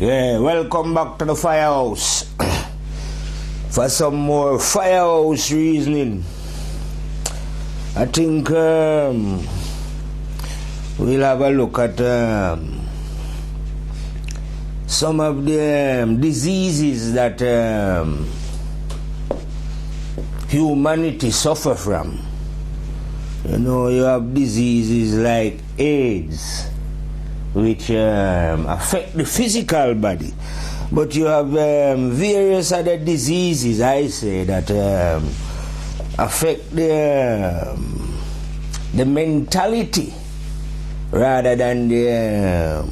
Yeah, welcome back to the firehouse for some more firehouse reasoning. I think we'll have a look at some of the diseases that humanity suffer from. You know, you have diseases like AIDS, which affect the physical body, but you have various other diseases, I say, that affect the mentality rather than the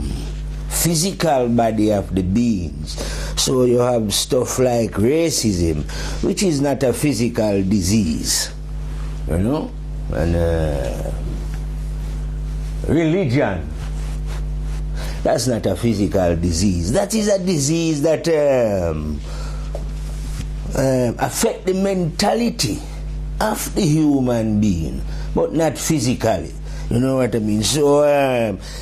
physical body of the beings. So you have stuff like racism, which is not a physical disease, you know, and religion, that's not a physical disease. That is a disease that affects the mentality of the human being, but not physically. You know what I mean? So,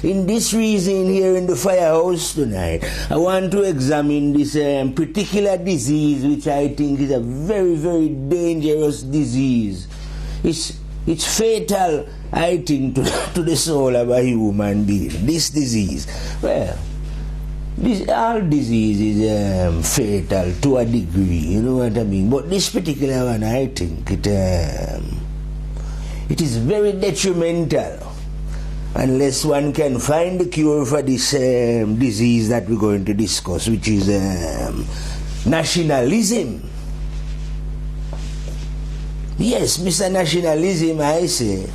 in this reason here in the firehouse tonight, I want to examine this particular disease, which I think is a very, very dangerous disease. It's fatal, I think, to the soul of a human being. This disease, well, all disease is fatal to a degree, you know what I mean? But this particular one, I think, it is very detrimental unless one can find the cure for this disease that we're going to discuss, which is nationalism. Yes, Mr. Nationalism, I say,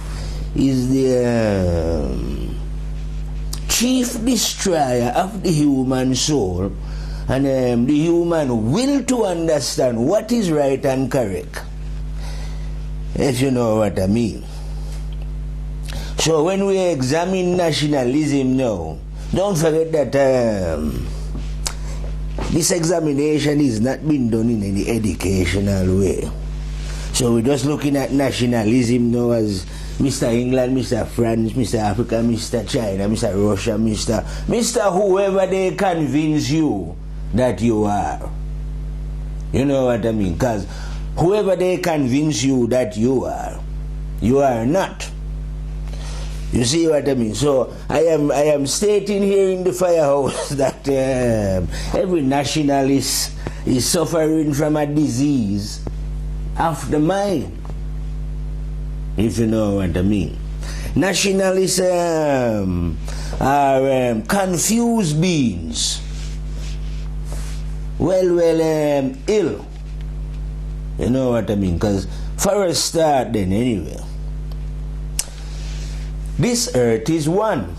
is the chief destroyer of the human soul and the human will to understand what is right and correct, if you know what I mean. So when we examine nationalism now, don't forget that this examination is not being done in any educational way. So we're just looking at nationalism now as Mr. England, Mr. France, Mr. Africa, Mr. China, Mr. Russia, Mr. whoever they convince you that you are. You know what I mean? Because whoever they convince you that you are not. You see what I mean? So I am stating here in the firehouse that every nationalist is suffering from a disease of the mind, if you know what I mean. Nationalists are confused beings, well ill, you know what I mean. Because for a start then, anyway, this earth is one,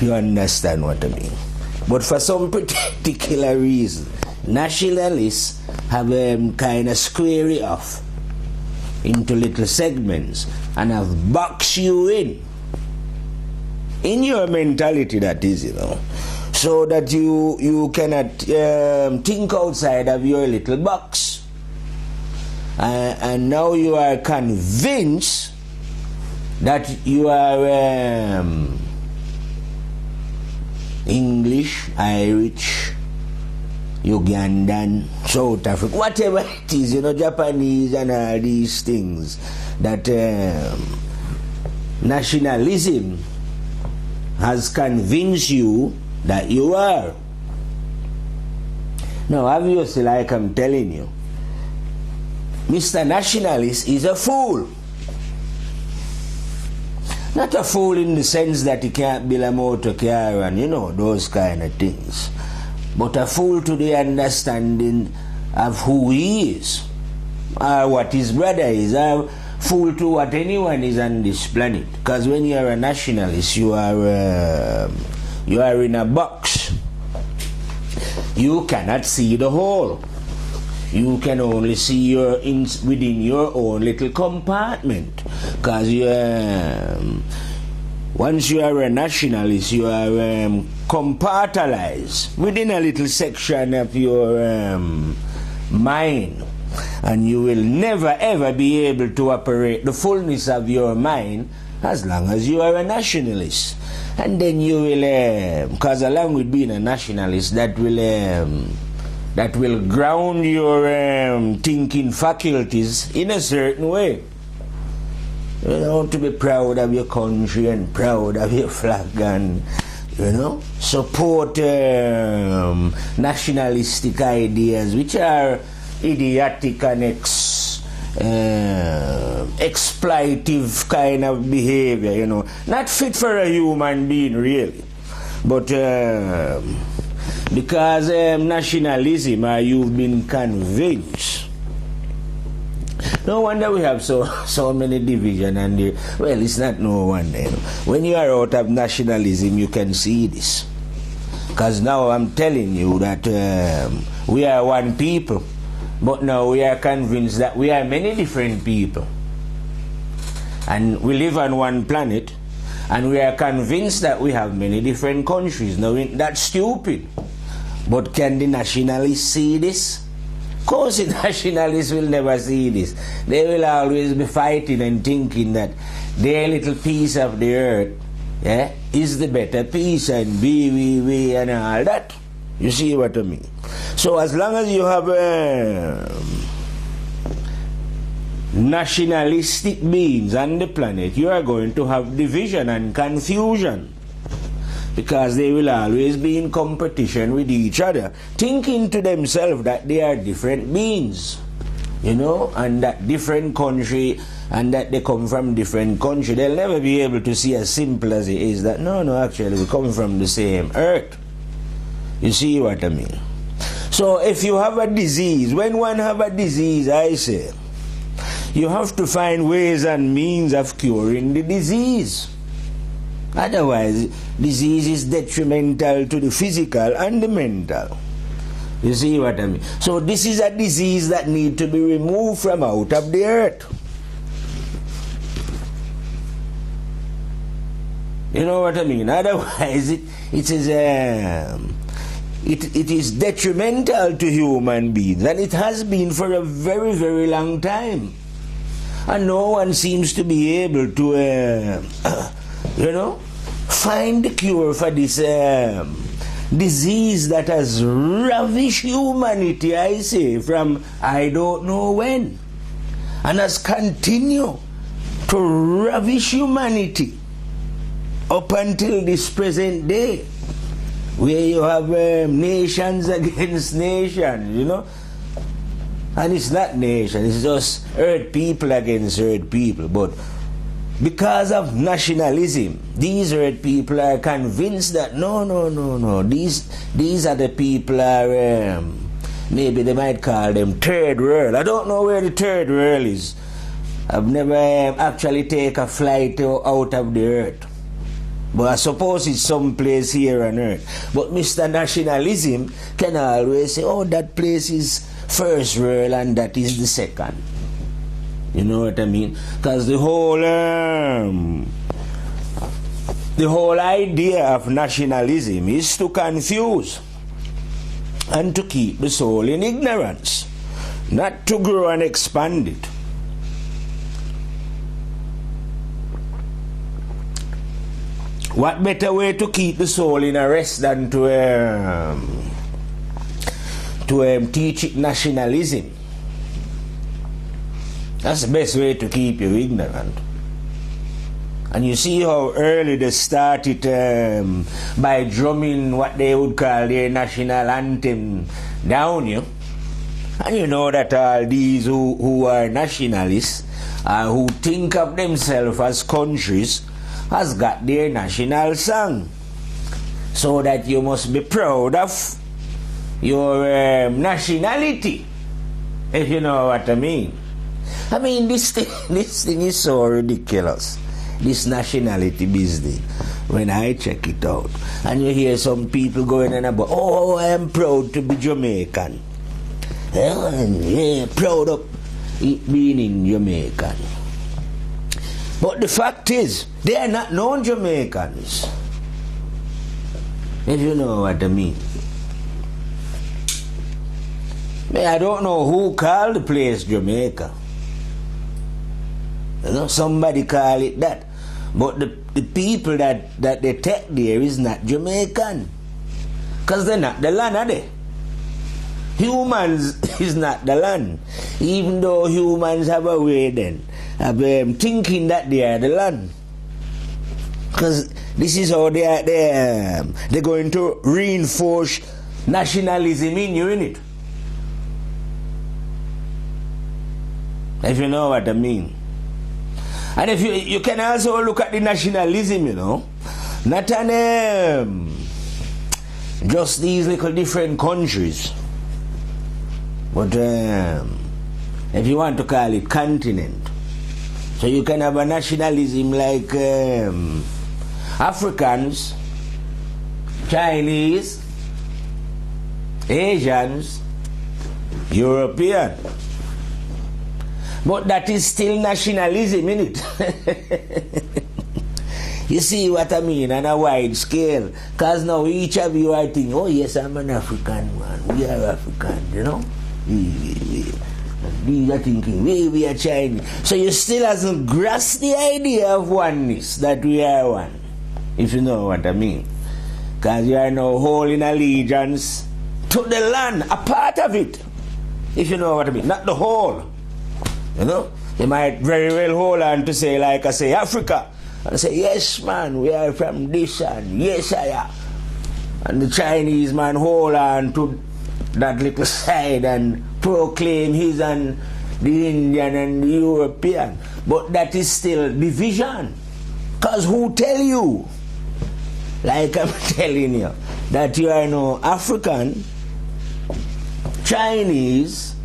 you understand what I mean. But for some particular reason, nationalists have kind of square it off into little segments and have boxed you in your mentality, that is, you know, so that you cannot think outside of your little box, and now you are convinced that you are English, Irish, Ugandan, South Africa, whatever it is, you know, Japanese and all these things, that nationalism has convinced you that you are. Now, obviously, like I'm telling you, Mr. Nationalist is a fool. Not a fool in the sense that he can't build a motor car and, you know, those kind of things, but a fool to the understanding of who he is, or what his brother is, or fool to what anyone is on this planet. Because when you are a nationalist, you are in a box. You cannot see the whole. You can only see within your own little compartment. Because once you are a nationalist, you are compartmentalized within a little section of your mind, and you will never ever be able to operate the fullness of your mind as long as you are a nationalist. And then you will, because along with being a nationalist, that will ground your thinking faculties in a certain way. You know, to be proud of your country and proud of your flag and, you know, support nationalistic ideas which are idiotic and exploitive kind of behavior, you know, not fit for a human being really. But because nationalism, you've been convinced. No wonder we have so many division and well, it's not no wonder. You know. When you are out of nationalism, you can see this. Because now I'm telling you that we are one people, but now we are convinced that we are many different people. And we live on one planet, and we are convinced that we have many different countries. Now that's stupid. But can the nationalists see this? Of course the nationalists will never see this. They will always be fighting and thinking that their little piece of the earth, yeah, is the better piece, and we and all that. You see what I mean? So as long as you have nationalistic beings on the planet, you are going to have division and confusion. Because they will always be in competition with each other, thinking to themselves that they are different beings, you know, and that different country, and that they come from different country. They'll never be able to see as simple as it is that, no, actually we come from the same earth. You see what I mean? So if you have a disease, when one have a disease, I say, you have to find ways and means of curing the disease. Otherwise, disease is detrimental to the physical and the mental. You see what I mean? So this is a disease that needs to be removed from out of the earth. You know what I mean? Otherwise, it is detrimental to human beings, and it has been for a very, very long time. And no one seems to be able to you know, find the cure for this disease that has ravished humanity, I say, from I don't know when, and has continued to ravish humanity up until this present day, where you have nations against nations, you know. And it's not nation, it's just earth people against earth people. But because of nationalism, these earth people are convinced that no, these are the people are, maybe they might call them third world. I don't know where the third world is. I've never actually taken a flight out of the earth. But I suppose it's some place here on earth. But Mr. Nationalism can always say, oh, that place is first world and that is the second. You know what I mean? Because the whole idea of nationalism is to confuse and to keep the soul in ignorance, not to grow and expand it. What better way to keep the soul in a rest than to teach it nationalism? That's the best way to keep you ignorant. And you see how early they started by drumming what they would call their national anthem down you. And you know that all these who are nationalists, who think of themselves as countries, has got their national song. So that you must be proud of your nationality, if you know what I mean. I mean, this thing is so ridiculous, this nationality business, when I check it out. And you hear some people going on about, oh, I am proud to be Jamaican. Yeah, proud of being in Jamaican. But the fact is, they are not known Jamaicans, if you know what I mean. I don't know who called the place Jamaica. You know, somebody call it that. But the people that they take there is not Jamaican. Because they're not the land, are they? Humans is not the land. Even though humans have a way then of thinking that they are the land. Because this is how they're going to reinforce nationalism in you, innit? If you know what I mean. And if you can also look at the nationalism, you know, not an just these little different countries, but if you want to call it continent. So you can have a nationalism like Africans, Chinese, Asians, European. But that is still nationalism, innit? You see what I mean, on a wide scale. Because now each of you are thinking, oh yes, I'm an African man. We are African, you know. We are thinking, we are Chinese. So you still hasn't grasped the idea of oneness, that we are one. If you know what I mean. Because you are now holding allegiance to the land, a part of it. If you know what I mean. Not the whole. You know, they might very well hold on to say, like I say, Africa, and say, yes, man, we are from this, and yes, I am. And the Chinese man hold on to that little side and proclaim his and the Indian and the European. But that is still division. Because who tell you, like I'm telling you, that you are no African, Chinese,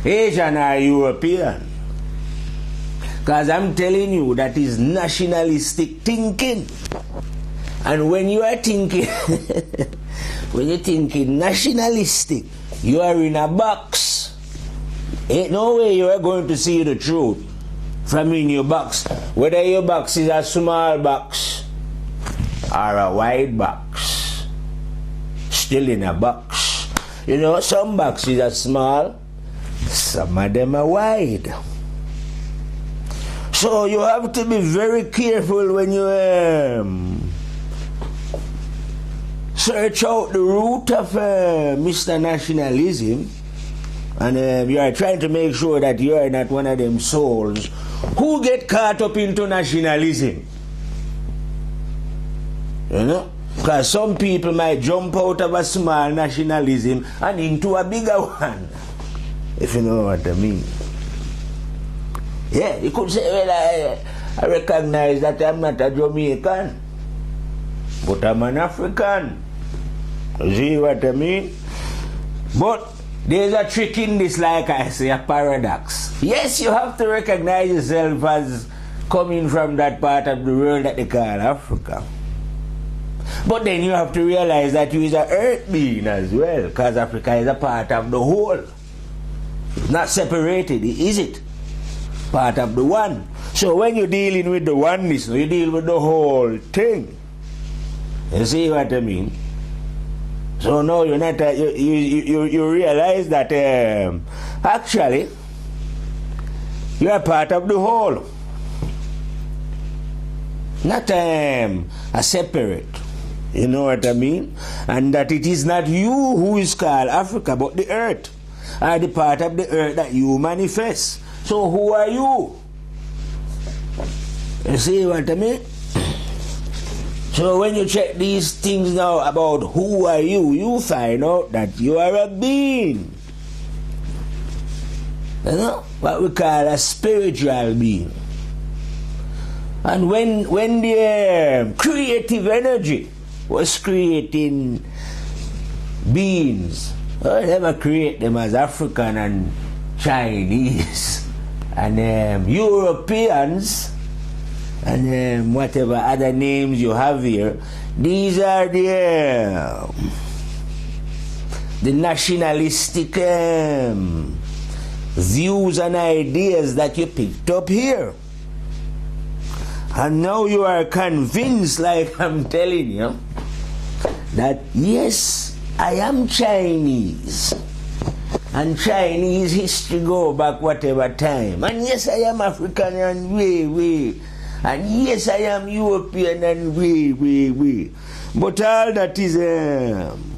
Asian or European? Because I'm telling you, that is nationalistic thinking. And when you are thinking, when you're thinking nationalistic, you are in a box. Ain't no way you are going to see the truth from in your box. Whether your box is a small box or a wide box, still in a box. You know, some boxes are small, some of them are wide. So you have to be very careful when you search out the root of Mr. Nationalism, and you are trying to make sure that you are not one of them souls who get caught up into nationalism. You know? Because some people might jump out of a small nationalism and into a bigger one, if you know what I mean. Yeah, you could say, well, I recognize that I'm not a Jamaican, but I'm an African. See what I mean? But there's a trick in this, like I say, a paradox. Yes, you have to recognize yourself as coming from that part of the world that they call Africa. But then you have to realize that you is an earth being as well, because Africa is a part of the whole. It's not separated, is it? Part of the one. So when you're dealing with the oneness, you deal with the whole thing. You see what I mean? So now you're not you realize that actually you are part of the whole, not a separate. You know what I mean? And that it is not you who is called Africa, but the earth, or the part of the earth that you manifest. So who are you? You see what I mean? So when you check these things now about who are you, you find out that you are a being. You know? What we call a spiritual being. And when the creative energy was creating beings, I never create them as African and Chinese and Europeans and whatever other names you have here. These are the nationalistic views and ideas that you picked up here. And now you are convinced, like I'm telling you, that yes, I am Chinese. And Chinese history go back whatever time. And yes, I am African and way. And yes, I am European and we. But all that is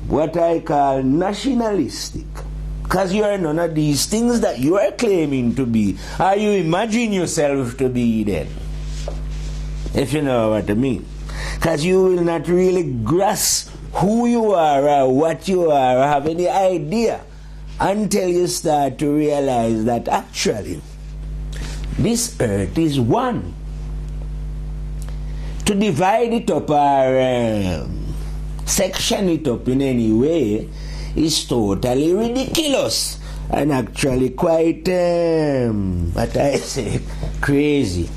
what I call nationalistic. Because you are none of these things that you are claiming to be. Or you imagine yourself to be then. If you know what I mean. Because you will not really grasp who you are or what you are or have any idea until you start to realize that actually this earth is one. To divide it up or section it up in any way is totally ridiculous and actually quite, what I say, crazy.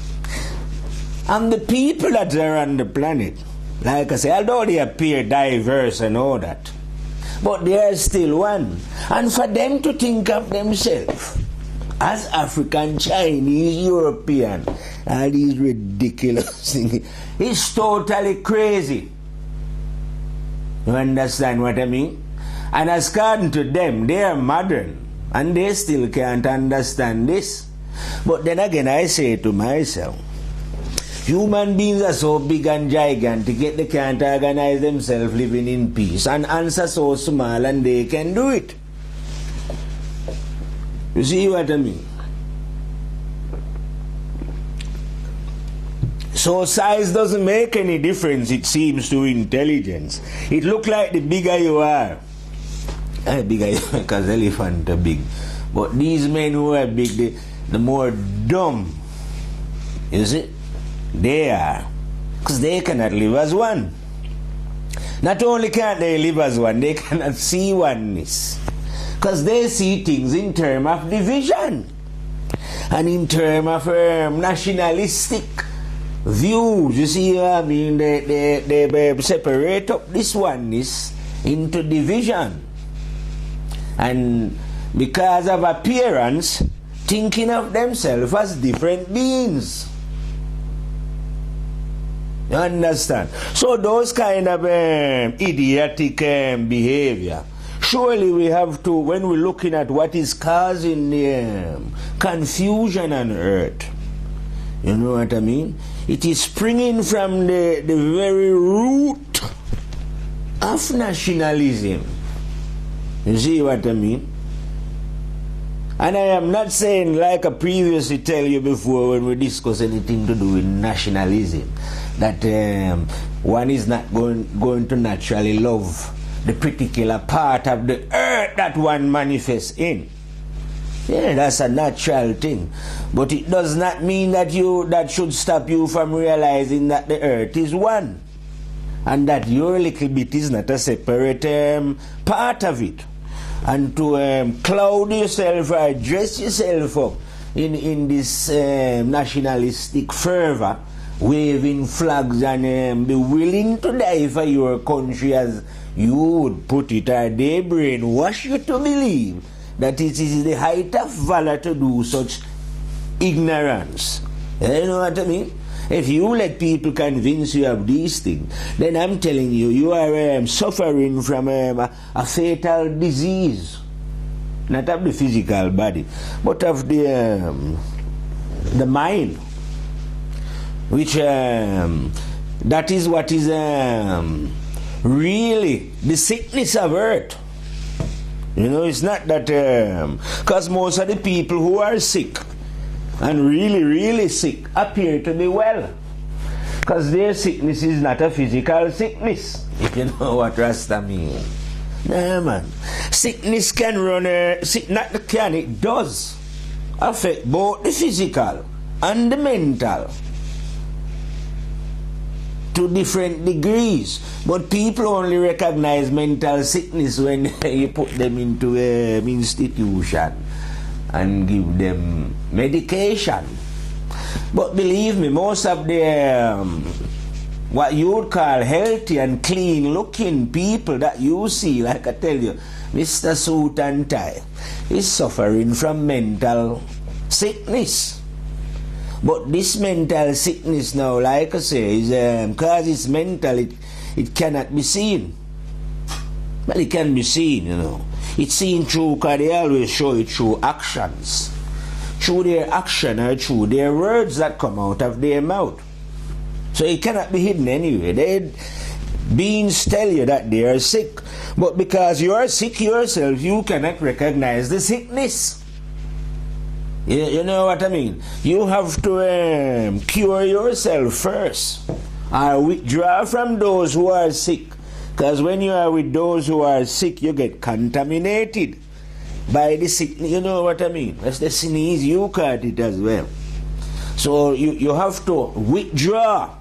And the people that are on the planet, like I say, although they appear diverse and all that, but they are still one. And for them to think of themselves as African, Chinese, European, all these ridiculous things, it's totally crazy. You understand what I mean? And as according to them, they are modern and they still can't understand this. But then again, I say to myself, human beings are so big and gigantic, yet they can't organize themselves living in peace. And ants are so small and they can do it. You see what I mean? So size doesn't make any difference, it seems, to intelligence. It looks like the bigger you are. Bigger because elephants are big. But these men who are big, the more dumb, you see, they are. Because they cannot live as one. Not only can't they live as one, they cannot see oneness. Because they see things in terms of division. And in terms of nationalistic views. You see what I mean? They separate up this oneness into division. And because of appearance, thinking of themselves as different beings. You understand? So those kind of idiotic behavior, surely we have to, when we're looking at what is causing the confusion on earth, you know what I mean? It is springing from the very root of nationalism. You see what I mean? And I am not saying, like I previously tell you before when we discuss anything to do with nationalism, that one is not going to naturally love the particular part of the earth that one manifests in. Yeah, that's a natural thing. But it does not mean that that should stop you from realizing that the earth is one. And that your little bit is not a separate part of it. And to cloud yourself or dress yourself up in this nationalistic fervor, waving flags and be willing to die for your country, as you would put it, or they brainwash you to believe that it is the height of valor to do such ignorance. You know what I mean? If you let people convince you of these things, then I'm telling you, you are suffering from a fatal disease. Not of the physical body, but of the mind. Which, that is what is really the sickness of earth. You know, it's not that, because most of the people who are sick, and really, really sick, appear to be well. Because their sickness is not a physical sickness, if you know what Rasta means. Nah, man. Sickness can run, not can, it does affect both the physical and the mental to different degrees. But people only recognize mental sickness when you put them into an institution and give them medication. But believe me, most of the what you would call healthy and clean looking people that you see, like I tell you, Mr. Suit and Tie, is suffering from mental sickness. But this mental sickness now, like I say, is because it's mental, it cannot be seen. But it can be seen, you know. It's seen through, because they always show it through actions. Through their action or through their words that come out of their mouth. So it cannot be hidden anyway. They beings tell you that they are sick, but because you are sick yourself, you cannot recognize the sickness. You know what I mean? You have to cure yourself first, or withdraw from those who are sick. Because when you are with those who are sick, you get contaminated by the sickness. You know what I mean? That's the sneeze, you caught it as well. So you have to withdraw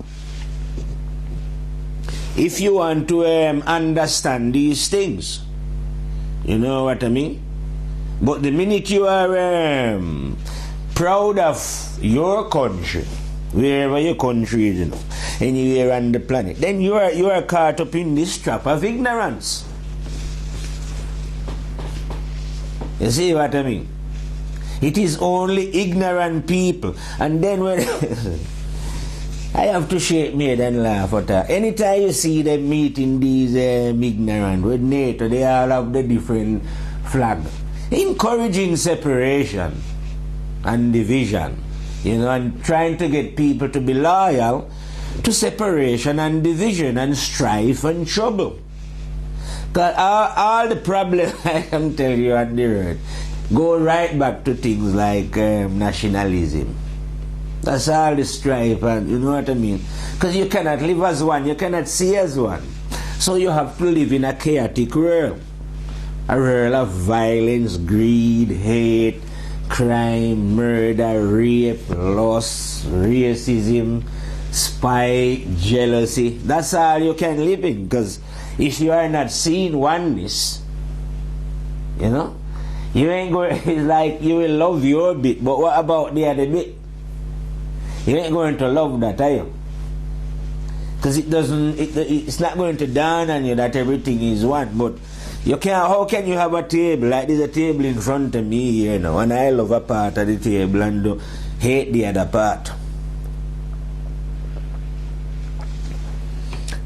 if you want to understand these things. You know what I mean? But the minute you are proud of your country, wherever your country is, you know, anywhere on the planet, then you are caught up in this trap of ignorance. You see what I mean? It is only ignorant people. And then when I have to shake my head and laugh at that. Anytime you see them meeting these ignorant with NATO, they all have the different flag, encouraging separation and division, you know, and trying to get people to be loyal to separation and division and strife and trouble. Because all the problems I am telling you on the earth go right back to things like nationalism. That's all the strife, and you know what I mean? Because you cannot live as one, you cannot see as one. So you have to live in a chaotic world. A world of violence, greed, hate, crime, murder, rape, loss, racism, spite, jealousy. That's all you can live in. Because if you are not seeing oneness, you know, you ain't going, it's like you will love your bit, but what about the other bit? You ain't going to love that, are you? Because it's not going to dawn on you that everything is one. But you can't, how can you have a table, like there's a table in front of me here, you know, and I love a part of the table and hate the other part.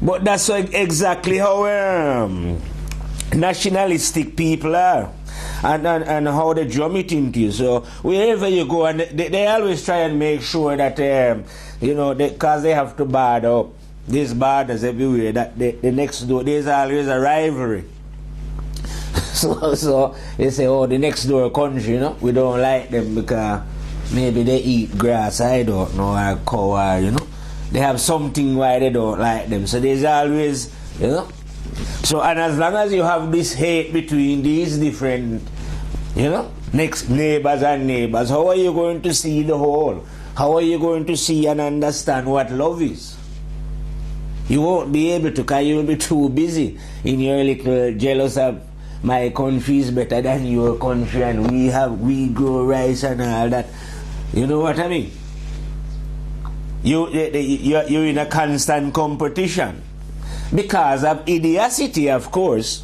But that's exactly how nationalistic people are. And how they drum it into you. So wherever you go, and they always try and make sure that you know, because they have to bar up. There's borders everywhere. That the next door, there's always a rivalry. so they say, oh, the next door country, you know, we don't like them because maybe they eat grass. I don't know, or cow, or, you know, they have something why they don't like them. So there's always, you know. So, and as long as you have this hate between these different, you know, next neighbors and neighbors, how are you going to see the whole? How are you going to see and understand what love is? You won't be able to, because you will be too busy in your little jealous of my country is better than your country and we grow rice and all that. You know what I mean? You're in a constant competition. Because of idiocy, of course,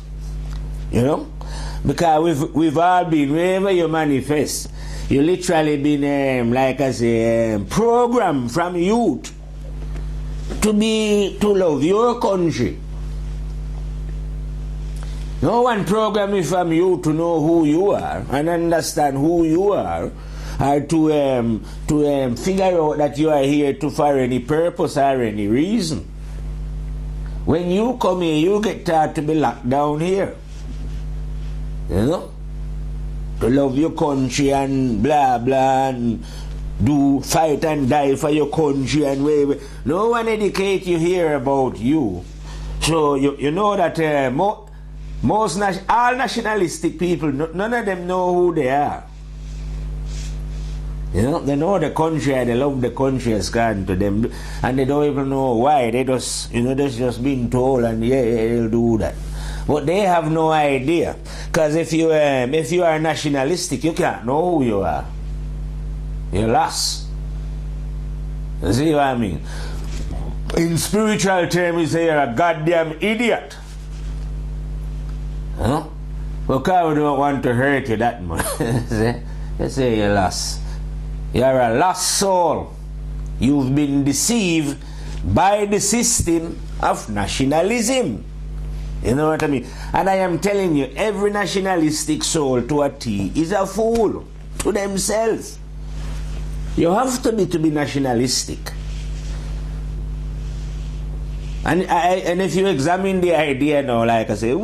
you know, because we've all been, wherever you manifest, you literally been, like I say, programmed from youth to love your country. No one programmed you from you to know who you are and understand who you are, or to figure out that you are here for any purpose or any reason. When you come here, you get taught to be locked down here. You know? To love your country and blah blah and fight and die for your country and whatever. No one educates you here about you. So you know that all nationalistic people, none of them know who they are. You know, they know the country and they love the country has gone to them, and they don't even know why. They just, you know, they're just being told, and yeah, they'll do that. But they have no idea, because if you are nationalistic, you can't know who you are. You're lost. You see what I mean? In spiritual terms, you say you're a goddamn idiot. Huh? Because we don't want to hurt you that much. You say you're lost. You're a lost soul. You've been deceived by the system of nationalism. You know what I mean? And I am telling you, every nationalistic soul to a T is a fool to themselves. You have to be nationalistic. And if you examine the idea now, like I say,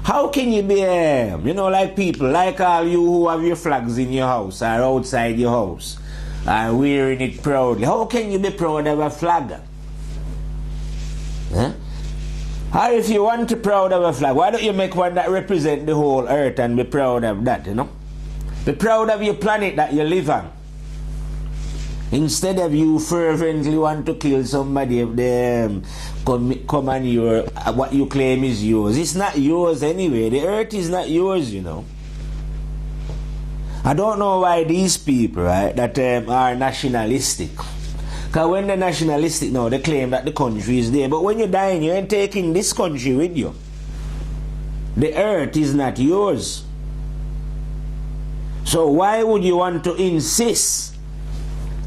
how can you be, like people, like all you who have your flags in your house or outside your house, and wearing it proudly, how can you be proud of a flag? Huh? Or if you want to be proud of a flag, why don't you make one that represents the whole earth and be proud of that, Be proud of your planet that you live on. Instead of you fervently want to kill somebody if they come on your what you claim is yours. It's not yours anyway. The earth is not yours, I don't know why these people, right, that are nationalistic. Because when they're nationalistic now, they claim that the country is there. But when you're dying, you ain't taking this country with you. The earth is not yours. So why would you want to insist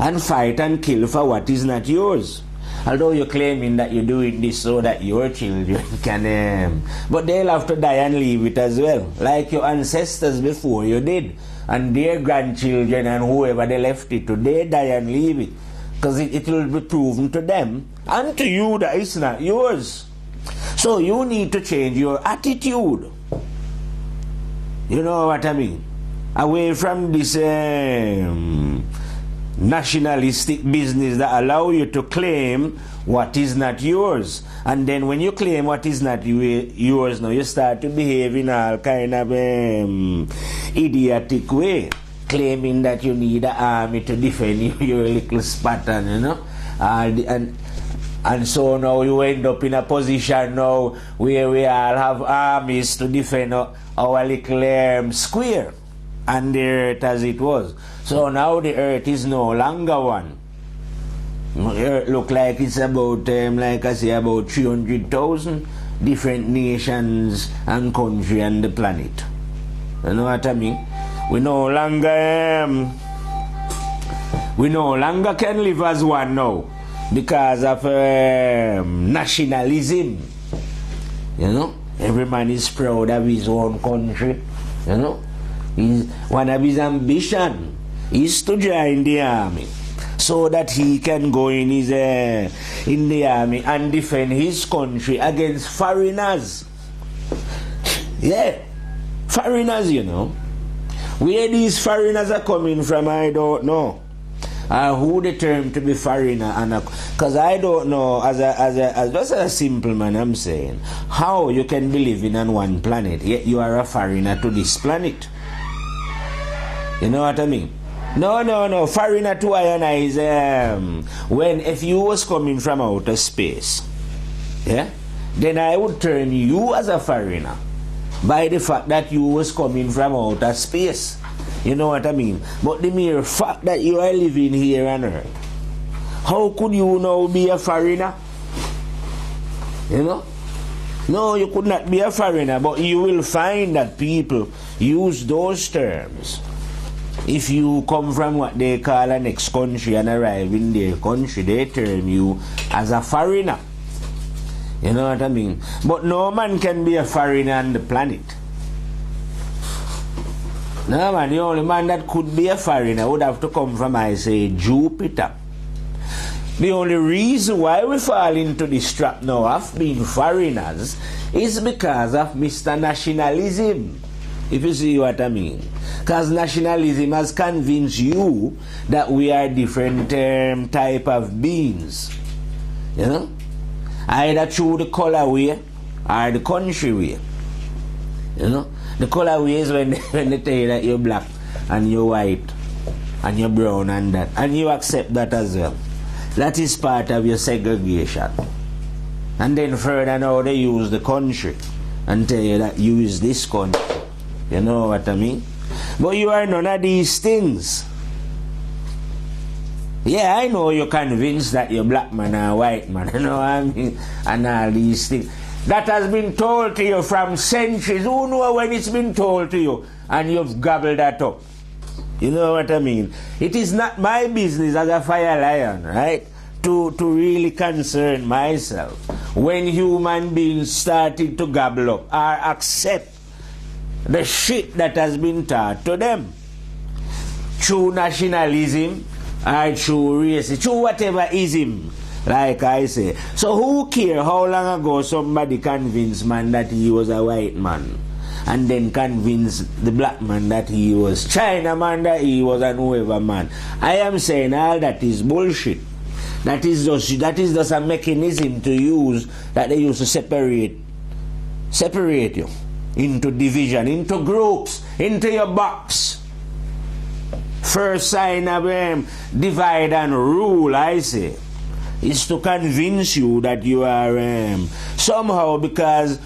and fight and kill for what is not yours? Although you're claiming that you're doing this so that your children can... but they'll have to die and leave it as well. Like your ancestors before you did. And their grandchildren and whoever they left it to, they die and leave it. Because it will be proven to them and to you that it's not yours. So you need to change your attitude. You know what I mean? Away from this nationalistic business that allow you to claim what is not yours. And then when you claim what is not yours, now you start to behave in all kind of idiotic way, claiming that you need an army to defend your little spot, and so now you end up in a position now where we all have armies to defend our little square and the earth as it was. So now the earth is no longer one. The earth look like it's about, like I say, about 300,000 different nations and countries on the planet. You know what I mean? We no longer can live as one now because of nationalism. Every man is proud of his own country. One of his ambition is to join the army so that he can go in the army and defend his country against foreigners. Yeah, foreigners, Where these foreigners are coming from, I don't know. Who the term to be foreigner, because I don't know, as just a simple man, I'm saying, how you can be living on one planet, yet you are a foreigner to this planet. You know what I mean? No. Foreigner to I is if you was coming from outer space, yeah, then I would term you as a foreigner by the fact that you was coming from outer space. You know what I mean? But the mere fact that you are living here on earth, how could you now be a foreigner? No, you could not be a foreigner, but you will find that people use those terms. If you come from what they call a next country and arrive in their country, they term you as a foreigner. You know what I mean? But no man can be a foreigner on the planet. No man, the only man that could be a foreigner would have to come from, I say, Jupiter. The only reason why we fall into this trap now of being foreigners is because of Mr. Nationalism. If you see what I mean. Because nationalism has convinced you that we are different type of beings. Either through the color way or the country way. The color way is when they tell you that you're black and you're white and you're brown and that. And you accept that as well. That is part of your segregation. And then further now they use the country and tell you that you is this country. You know what I mean? But you are none of these things. Yeah, I know you're convinced that you're black man or white man, you know what I mean? And all these things. That has been told to you from centuries. Who knows when it's been told to you and you've gobbled that up? You know what I mean? It is not my business as a fire lion, right? To really concern myself when human beings started to gobble up or accept the shit that has been taught to them through nationalism or through racism, through whatever ism Like I say. So who care how long ago somebody convinced man that he was a white man? And then convinced the black man that he was China man, that he was an whoever man. I am saying all that is bullshit. That is just a mechanism to use that they use to separate you into division, into groups, into your box. First sign of divide and rule, I say, is to convince you that you are somehow, because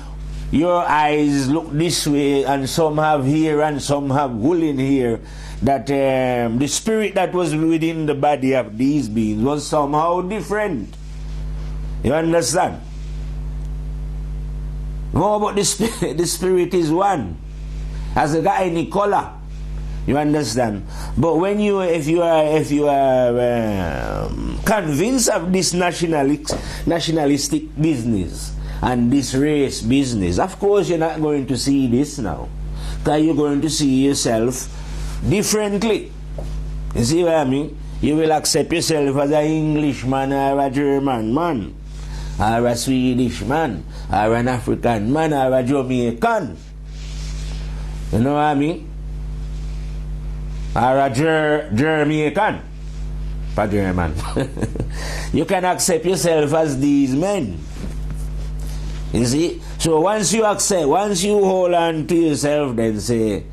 your eyes look this way and some have here and some have wool in here, that the spirit that was within the body of these beings was somehow different. You understand? No, but the spirit is one. Hasn't got any color. You understand? But when if you are convinced of this nationalistic business and this race business, of course you're not going to see this now, because you're going to see yourself differently. You see what I mean? You will accept yourself as an Englishman or a German man, or a Swedish man, or an African man, or a Jamaican. You know what I mean? Or a Jamaican, for German. You can accept yourself as these men. You see? So once you hold on to yourself, then say,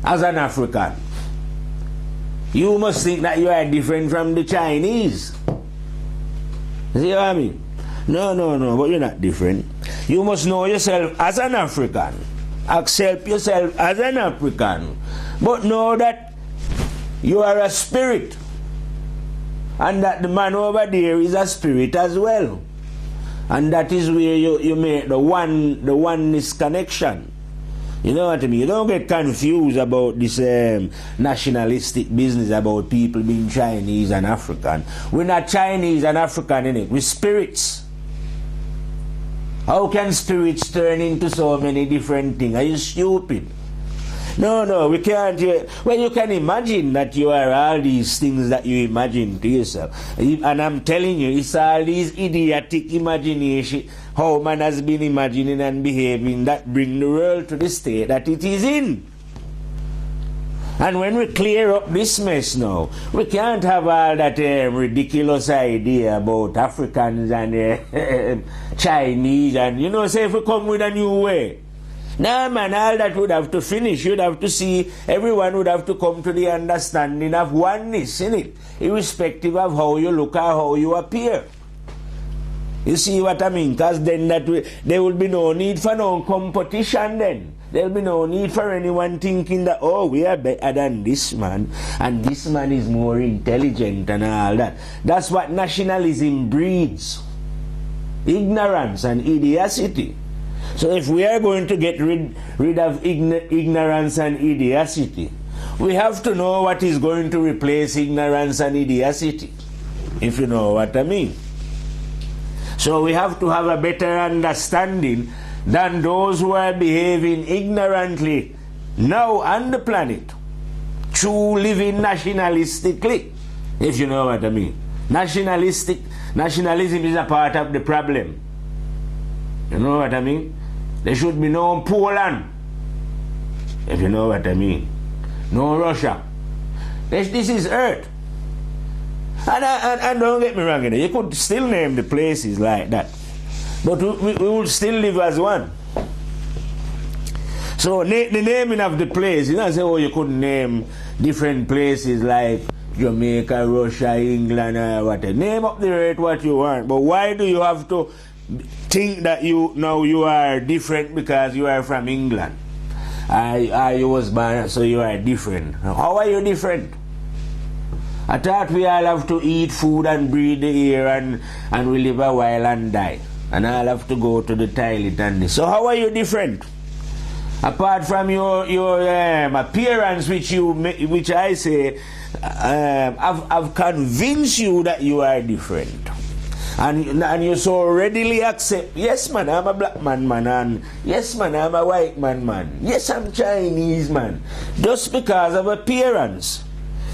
as an African, you must think that you are different from the Chinese. You see what I mean? No, but you're not different. You must know yourself as an African. Accept yourself as an African. But know that you are a spirit. And that the man over there is a spirit as well. And that is where you make the oneness connection. You know what I mean? You don't get confused about this nationalistic business about people being Chinese and African. We're not Chinese and African, innit? We're spirits. How can spirits turn into so many different things? Are you stupid? No, we can't. Well, you can imagine that you are all these things that you imagine to yourself. And I'm telling you, it's all these idiotic imagination, how man has been imagining and behaving, that bring the world to the state that it is in. And when we clear up this mess now, we can't have all that ridiculous idea about Africans and Chinese and, say if we come with a new way. Nah, man, all that would have to finish. You'd have to see, everyone would have to come to the understanding of oneness, innit? Irrespective of how you look or how you appear. You see what I mean? Because then there will be no need for no competition then. There will be no need for anyone thinking that, oh, we are better than this man, and this man is more intelligent and all that. That's what nationalism breeds. Ignorance and idiocy. So if we are going to get rid of ignorance and idiocy, we have to know what is going to replace ignorance and idiocy, if you know what I mean. So we have to have a better understanding than those who are behaving ignorantly now on the planet, true living nationalistically, if you know what I mean. Nationalism is a part of the problem. You know what I mean? There should be no Poland, if you know what I mean. No Russia. This is Earth. And don't get me wrong, you could still name the places like that. But we would still live as one. So the naming of the place, you don't say, oh, you could name different places like Jamaica, Russia, England, or whatever. Name up the earth what you want. But why do you have to think that you are different because you are from England? You was born, so you are different. How are you different? I thought we all have to eat food and breathe the air and we live a while and die. And I'll have to go to the toilet and this. So how are you different? Apart from your appearance, which I say, I've convinced you that you are different. And you so readily accept, yes man, I'm a black man, and yes man, I'm a white man. Yes, I'm Chinese man. Just because of appearance.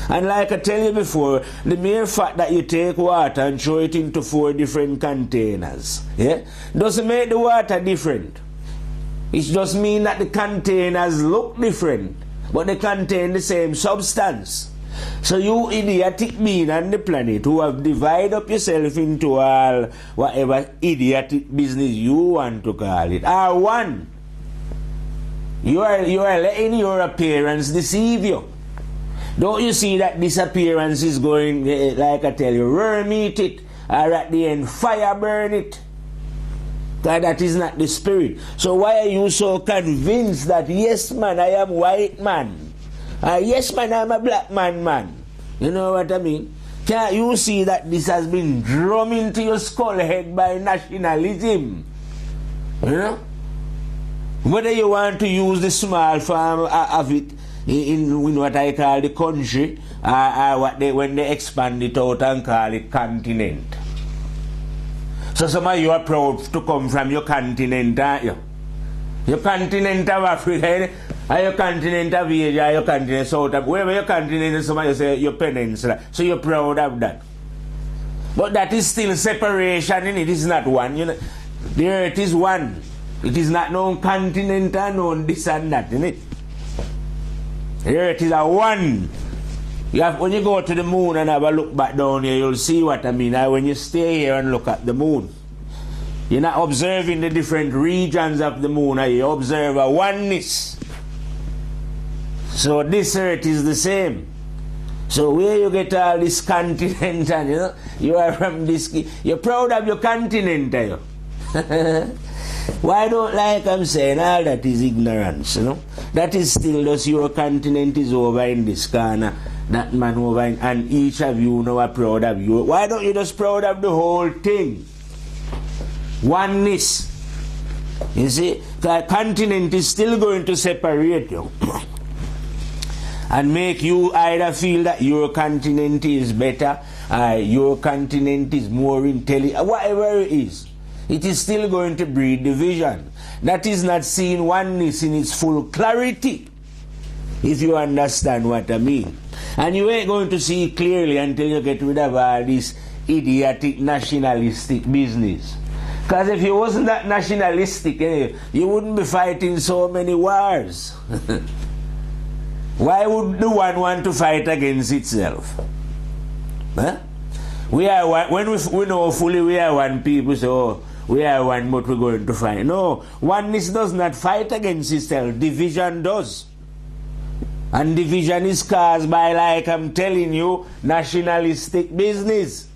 And like I tell you before, the mere fact that you take water and throw it into 4 different containers, yeah, doesn't make the water different. It just means that the containers look different, but they contain the same substance. So you idiotic being on the planet who have divided up yourself into all whatever idiotic business you want to call it, are one. You are letting your appearance deceive you. Don't you see that this appearance is going, like I tell you, worm eat it, or at the end fire burn it? That is not the spirit. So why are you so convinced that yes man, I am white man? Yes man, I'm a black man. You know what I mean? Can't you see that this has been drummed into your skull head by nationalism? You know? Whether you want to use the small form of it in what I call the country, or when they expand it out and call it continent. So some of you are proud to come from your continent, aren't you? Your continent of Africa, or your continent of Asia, or your continent of South Africa, wherever your continent is, some of you say your peninsula. So you're proud of that. But that is still separation, and it is not one. You know, the earth is one. It is not no continent and no this and that, isn't it? The earth is a one. When you go to the moon and have a look back down here, you'll see what I mean. When you stay here and look at the moon, you're not observing the different regions of the moon, you observe a oneness. So this earth is the same. So where you get all this continent and you are from this, you're proud of your continent, are you? Why don't like I'm saying all that is ignorance, That is still just your continent is over in this corner, that man over in, and each of you are proud of you. Why don't you just proud of the whole thing? Oneness. You see, the continent is still going to separate you and make you either feel that your continent is better, your continent is more intelligent, whatever it is. It is still going to breed division. That is not seeing oneness in its full clarity, if you understand what I mean. And you ain't going to see it clearly until you get rid of all this idiotic nationalistic business. Because if you wasn't that nationalistic, you wouldn't be fighting so many wars. Why would the one want to fight against itself? Huh? We are one, when we know fully we are one people, so we are one, but we're going to fight. No, oneness does not fight against itself. Division does. And division is caused by, like I'm telling you, nationalistic business.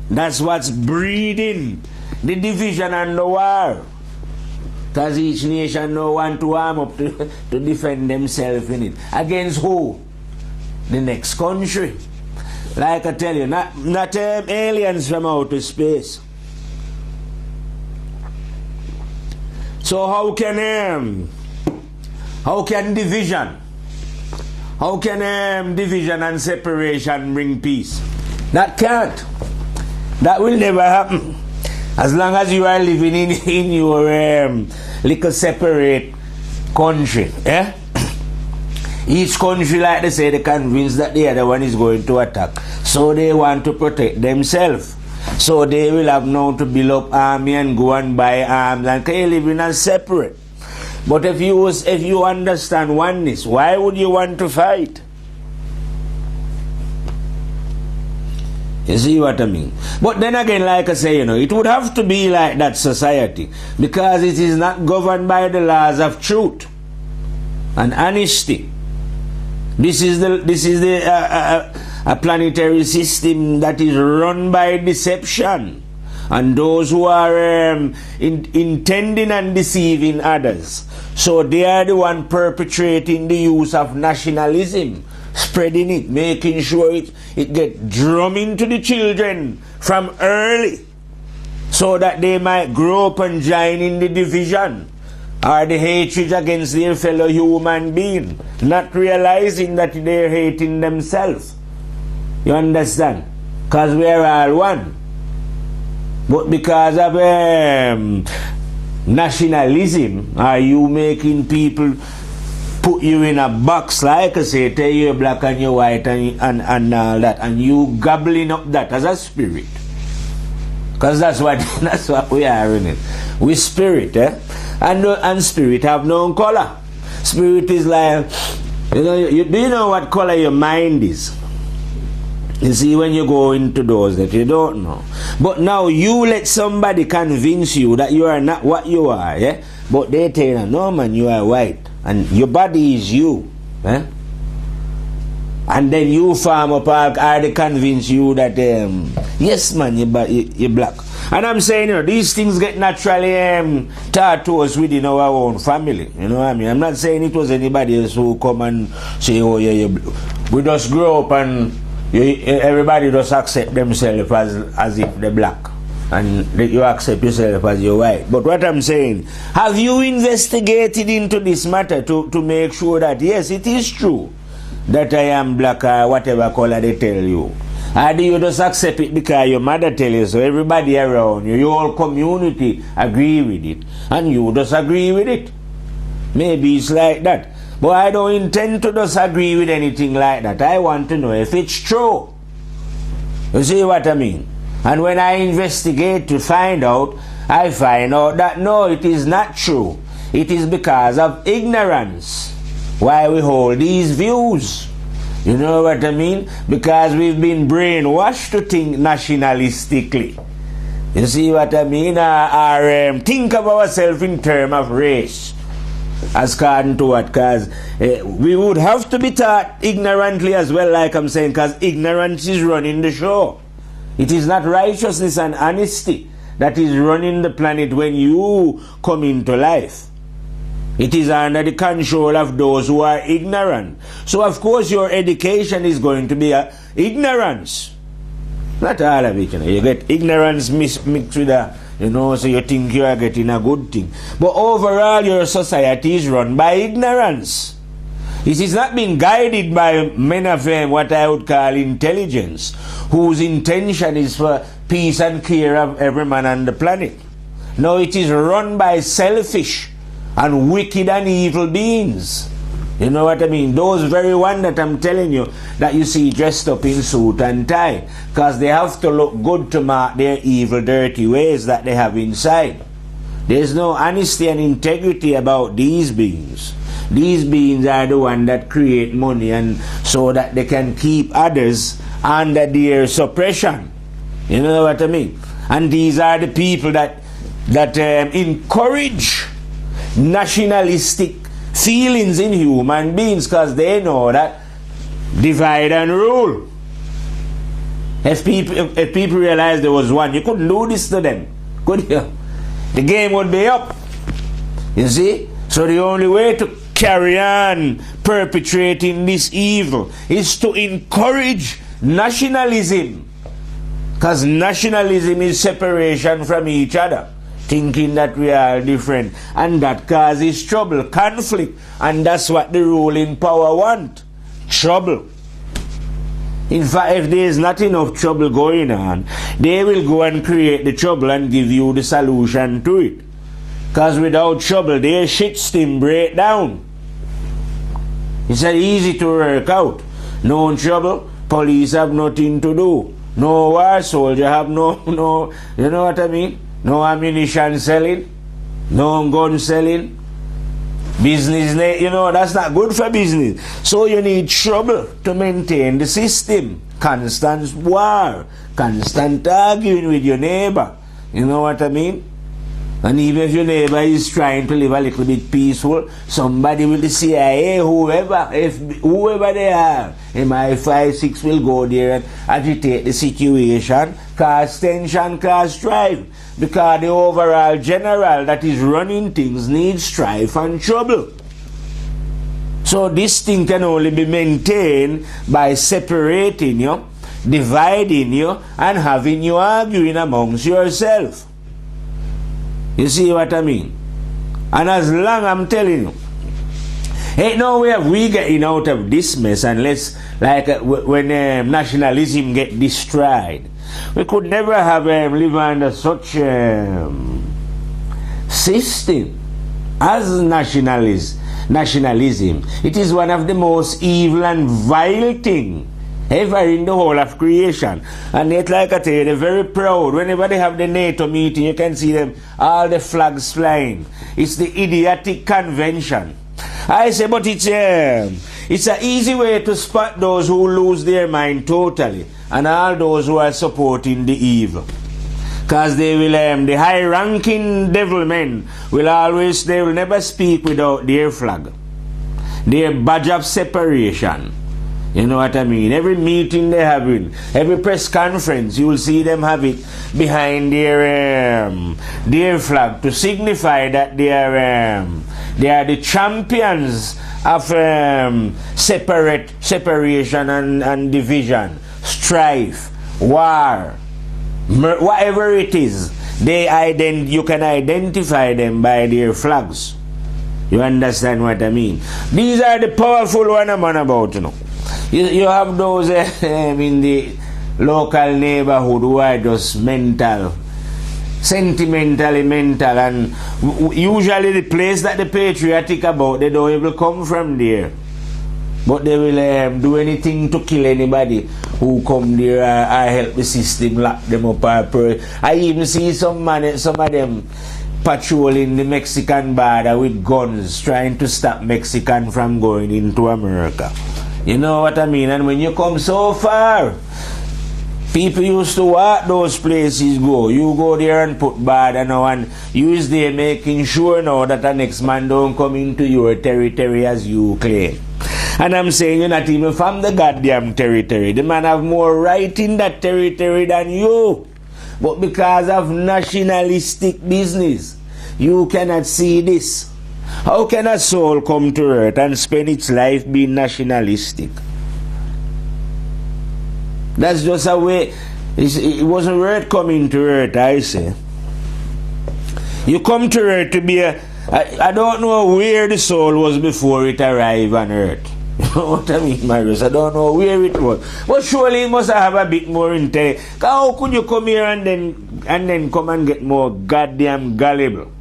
That's what's breeding the division and the war. Because each nation no want to arm up to defend themselves in it. Against who? The next country. Like I tell you, not aliens from outer space. So how can division and separation bring peace? That can't. That will never happen. As long as you are living in your little separate country. Eh? Each country, like they say, they're convinced that the other one is going to attack. So they want to protect themselves. So they will have now to build up army and go and buy arms and they live in as separate. But if you understand oneness, why would you want to fight? You see what I mean? But then again, like I say, it would have to be like that society because it is not governed by the laws of truth and honesty. This is a planetary system that is run by deception, and those who are intending and deceiving others. So they are the one perpetrating the use of nationalism, spreading it, making sure it get drummed into the children from early, so that they might grow up and join in the division or the hatred against their fellow human being, not realizing that they're hating themselves. You understand? Because we are all one. But because of nationalism, are you making people put you in a box, like I say, tell you you're black and you're white and all that, and you gobbling up that as a spirit. Because that's what we are in it. We spirit, eh? And spirit have no color. Spirit is like, do you know what color your mind is? You see, when you go into those that you don't know. But now you let somebody convince you that you are not what you are, yeah? But they tell you, no man, you are white. And your body is you. Eh? And then you farm up or they convince you that, yes man, you're black. And I'm saying, these things get naturally taught to us within our own family. You know what I mean? I'm not saying it was anybody else who come and say, oh yeah, we just grow up and everybody just accept themselves as if they're black, and you accept yourself as you're white. But what I'm saying, have you investigated into this matter to make sure that yes, it is true that I am black or whatever color they tell you? Or do you just accept it because your mother tell you so, everybody around you, your whole community agree with it, and you just agree with it? Maybe it's like that. But I don't intend to disagree with anything like that. I want to know if it's true. You see what I mean? And when I investigate to find out, I find out that no, it is not true. It is because of ignorance why we hold these views. You know what I mean? Because we've been brainwashed to think nationalistically. You see what I mean? Or think of ourselves in terms of race. As according to what? Because we would have to be taught ignorantly as well, like I'm saying, because ignorance is running the show. It is not righteousness and honesty that is running the planet when you come into life. It is under the control of those who are ignorant. So of course your education is going to be ignorance. Not all of it, you get ignorance mixed with so you think you are getting a good thing. But overall, your society is run by ignorance. It is not being guided by men of what I would call intelligence, whose intention is for peace and care of every man on the planet. No, it is run by selfish and wicked and evil beings. You know what I mean? Those very one that I'm telling you that you see dressed up in suit and tie, because they have to look good to mark their evil, dirty ways that they have inside. There's no honesty and integrity about these beings. These beings are the ones that create money and so that they can keep others under their suppression. You know what I mean? And these are the people that encourage nationalistic feelings in human beings, because they know that divide and rule. If people realize there was one, you couldn't do this to them, could you? The game would be up. You see? So the only way to carry on perpetrating this evil is to encourage nationalism, because nationalism is separation from each other, thinking that we are different, and that causes trouble, conflict, and that's what the ruling power want, trouble. In fact, if there is not enough trouble going on, they will go and create the trouble and give you the solution to it, because without trouble their shit steam break down. It's easy to work out. No trouble, police have nothing to do. No war, soldier have no, you know what I mean? No ammunition selling, no gun selling, business, that's not good for business. So you need trouble to maintain the system. Constant war, constant arguing with your neighbor. You know what I mean? And even if your neighbor is trying to live a little bit peaceful, somebody will, the CIA, whoever they are, MI5-6 will go there and agitate the situation, cause tension, cause strife. Because the overall general that is running things needs strife and trouble. So this thing can only be maintained by separating you, dividing you, and having you arguing amongst yourself. You see what I mean? And as long I'm telling you, ain't no way of we getting out of this mess unless, like when nationalism get destroyed. We could never have live under such system. as nationalism, it is one of the most evil and vile things ever in the whole of creation. And yet, like I tell you, they're very proud. Whenever they have the NATO meeting, you can see them, all the flags flying. It's the idiotic convention. I say, but it's an easy way to spot those who lose their mind totally and all those who are supporting the evil. Because they will, the high-ranking devil men will always, they will never speak without their flag, their badge of separation. You know what I mean? Every meeting they have in, every press conference, you will see them have it behind their flag to signify that they are the champions of separation and division, strife, war, whatever it is. You can identify them by their flags. You understand what I mean? These are the powerful one I'm on about, you know. You have those in the local neighborhood who are just sentimentally mental, and usually the place that the patriotic about, they don't even come from there. But they will do anything to kill anybody who come there or help the system lock them up. I even see some of them patrolling the Mexican border with guns, trying to stop Mexican from going into America. You know what I mean? And when you come so far, people used to walk those places go. You go there and put border now, and you is there making sure now that the next man don't come into your territory as you claim. And I'm saying you're not even from the goddamn territory. The man have more right in that territory than you. But because of nationalistic business, you cannot see this. How can a soul come to earth and spend its life being nationalistic? That's just a way. It wasn't worth coming to earth, I say. You come to earth to be I don't know where the soul was before it arrived on earth. You know what I mean, Marius? I don't know where it was. But surely it must have a bit more intelligence. How could you come here and then come and get more goddamn gullible?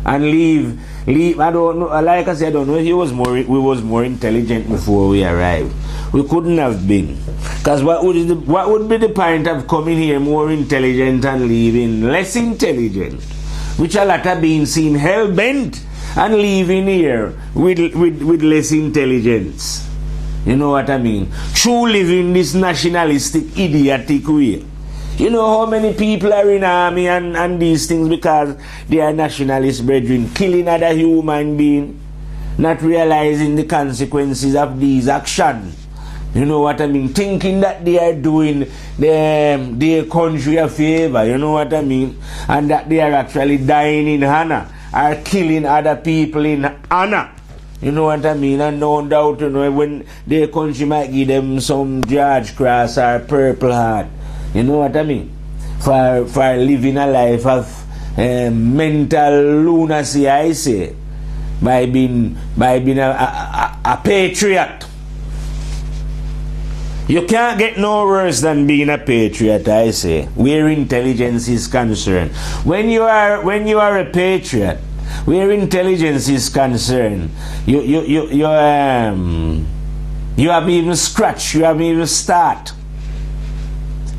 And leave, I don't know, like I said, I don't know if we was more intelligent before we arrived. We couldn't have been. Because what would be the point of coming here more intelligent and leaving less intelligent? Which a lot have been seen hell-bent and leaving here with less intelligence. You know what I mean? True living this nationalistic, idiotic way. You know how many people are in army and these things because they are nationalist brethren, killing other human beings, not realizing the consequences of these actions. You know what I mean? Thinking that they are doing their country a favor, you know what I mean? And that they are actually dying in honor, are killing other people in honor. You know what I mean? And no doubt, you know, when their country might give them some George Cross or Purple Heart. You know what I mean? For living a life of mental lunacy, I say, by being a patriot. You can't get no worse than being a patriot, I say, where intelligence is concerned. When you are a patriot, where intelligence is concerned, you have even scratch, you have even start.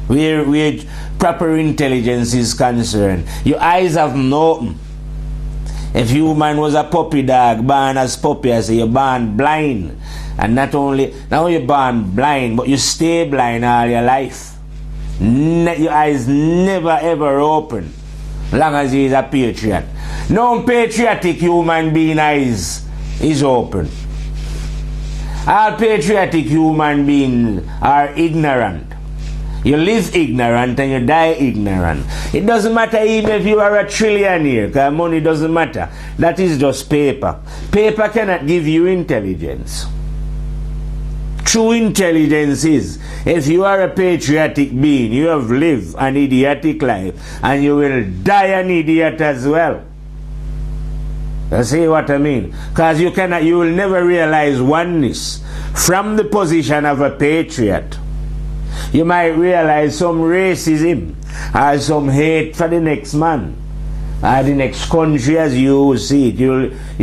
Where proper intelligence is concerned, your eyes have nothing. If human was a puppy dog, born as puppy, I say you're born blind. And not only, now you're born blind, but you stay blind all your life. Your eyes never ever open, long as he is a patriot. No patriotic human being eyes is open. All patriotic human beings are ignorant. You live ignorant and you die ignorant. It doesn't matter even if you are a trillionaire, because money doesn't matter. That is just paper. Paper cannot give you intelligence. True intelligence is, if you are a patriotic being, you have lived an idiotic life, and you will die an idiot as well. You see what I mean? Because you will never realize oneness from the position of a patriot. You might realize some racism or some hate for the next man. the next country as you will see it, you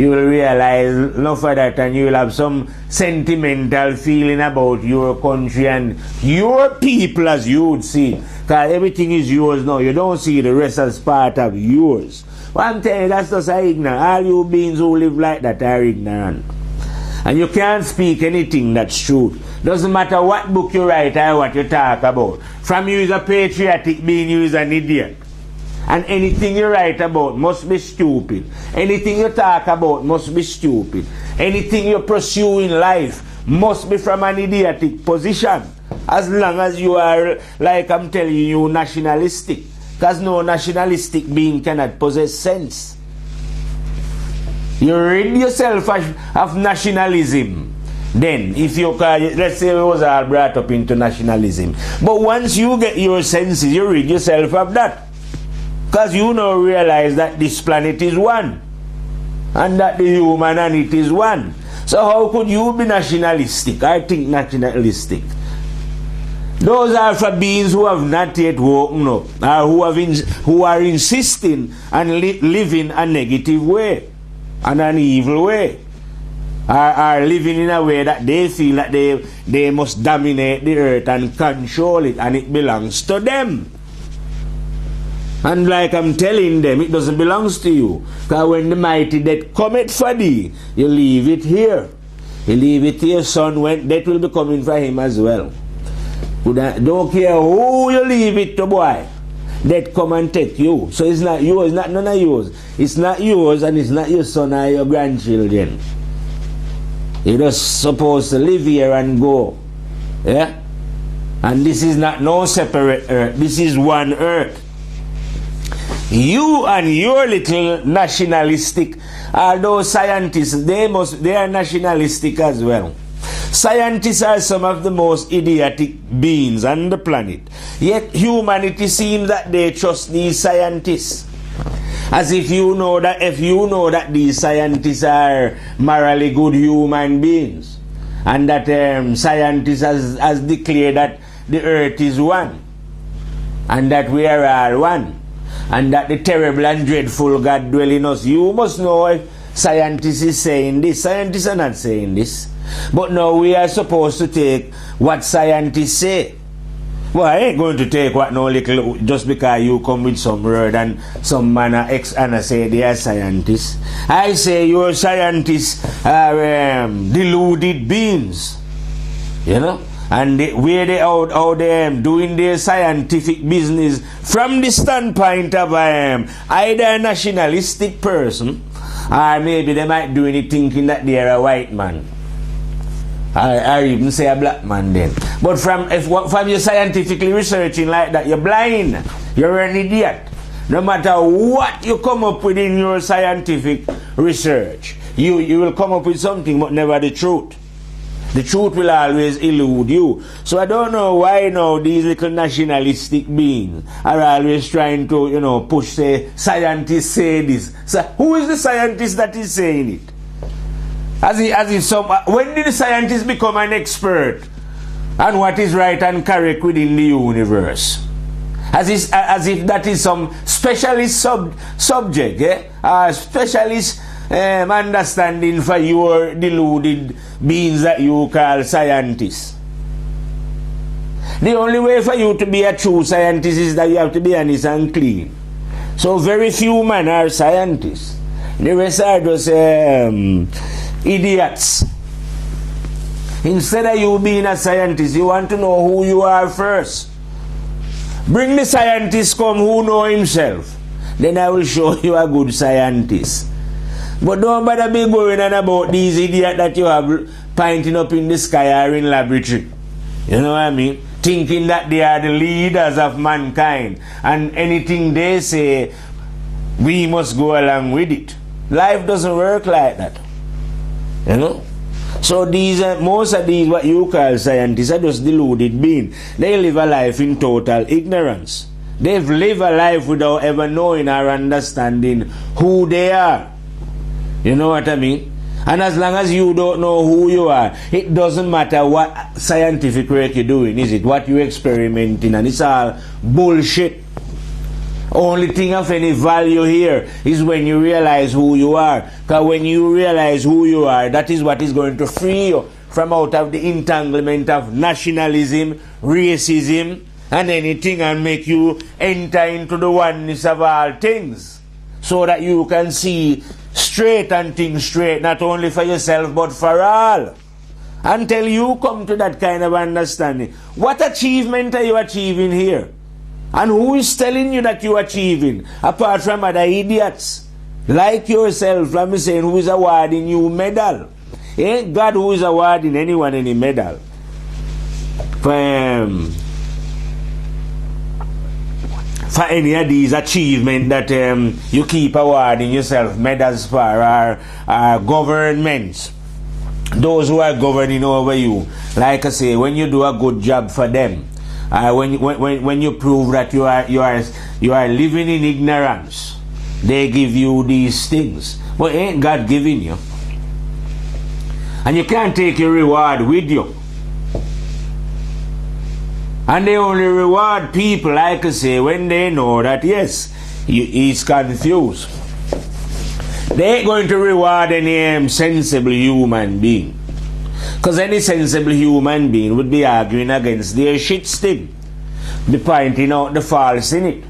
will realize enough of that, and you will have some sentimental feeling about your country and your people as you would see it. Because everything is yours now. You don't see the rest as part of yours. Well, I'm telling you, that's just ignorant. All you beings who live like that are ignorant. And you can't speak anything that's true. Doesn't matter what book you write or what you talk about. From you is a patriotic being, you is an idiot. And anything you write about must be stupid. Anything you talk about must be stupid. Anything you pursue in life must be from an idiotic position. As long as you are, like I'm telling you, nationalistic. Because no nationalistic being cannot possess sense. You rid yourself of nationalism. Then, if you call it, let's say we was all brought up into nationalism. But once you get your senses, you rid yourself of that. Because you now realize that this planet is one. And that the human and it is one. So how could you be nationalistic? I think nationalistic. Those are for beings who have not yet woken up, or who are insisting on living a negative way, and an evil way, are living in a way that they feel that they must dominate the earth and control it, and it belongs to them. And like I'm telling them, it doesn't belong to you. Because when the mighty death cometh for thee, you leave it here. You leave it to your son, when death will be coming for him as well. Don't care who you leave it to, boy. Death come and take you. So it's not yours, not none of yours. It's not yours, and it's not your son or your grandchildren. You're just supposed to live here and go. Yeah? And this is not no separate earth. This is one earth. You and your little nationalistic are those scientists. They are nationalistic as well. Scientists are some of the most idiotic beings on the planet. Yet humanity seems that they trust these scientists. As if you know that these scientists are morally good human beings. And that scientists has declared that the earth is one. And that we are all one. And that the terrible and dreadful God dwell in us. You must know if scientists is saying this. Scientists are not saying this. But now we are supposed to take what scientists say. Well, I ain't going to take what no little, just because you come with some word and some man and say they are scientists. I say your scientists are deluded beings. You know? And where they out there doing their scientific business from the standpoint of either a nationalistic person, or maybe they might do it thinking that they are a white man. I even say a black man then. But from you scientifically researching like that, you're blind. You're an idiot. No matter what you come up with in your scientific research, you will come up with something, but never the truth. The truth will always elude you. So I don't know why now these little nationalistic beings are always trying to, push, say, scientists say this. So who is the scientist that is saying it? When did the scientist become an expert on what is right and correct within the universe? As if that is some specialist subject, specialist understanding for your deluded beings that you call scientists. The only way for you to be a true scientist is that you have to be honest and clean. So very few men are scientists. The rest are just idiots. Instead of you being a scientist, you want to know who you are first. Bring the scientist come who know himself. Then I will show you a good scientist. But don't bother be going on about these idiots that you have pointing up in the sky or in laboratory. You know what I mean? Thinking that they are the leaders of mankind. And anything they say, we must go along with it. Life doesn't work like that. You know? So most of these what you call scientists are just deluded beings. They live a life in total ignorance. They've lived a life without ever knowing or understanding who they are. You know what I mean? And as long as you don't know who you are, it doesn't matter what scientific work you're doing, is it? What you're experimenting, and it's all bullshit. Only thing of any value here is when you realize who you are. Because when you realize who you are, that is what is going to free you from out of the entanglement of nationalism, racism, and anything, and make you enter into the oneness of all things. So that you can see straight and think straight, not only for yourself but for all. Until you come to that kind of understanding. What achievement are you achieving here? And who is telling you that you're achieving? Apart from other idiots like yourself, let me say, who is awarding you medal. Ain't God who is awarding anyone any medal. For any of these achievements that you keep awarding yourself medals for, are governments. Those who are governing over you, like I say, when you do a good job for them, when you prove that you are living in ignorance, they give you these things. But ain't God giving you? And you can't take your reward with you. And they only reward people, like I say, when they know that yes, he's confused. They ain't going to reward any sensible human being. Because any sensible human being would be arguing against their shit thing. Be pointing out the false in it.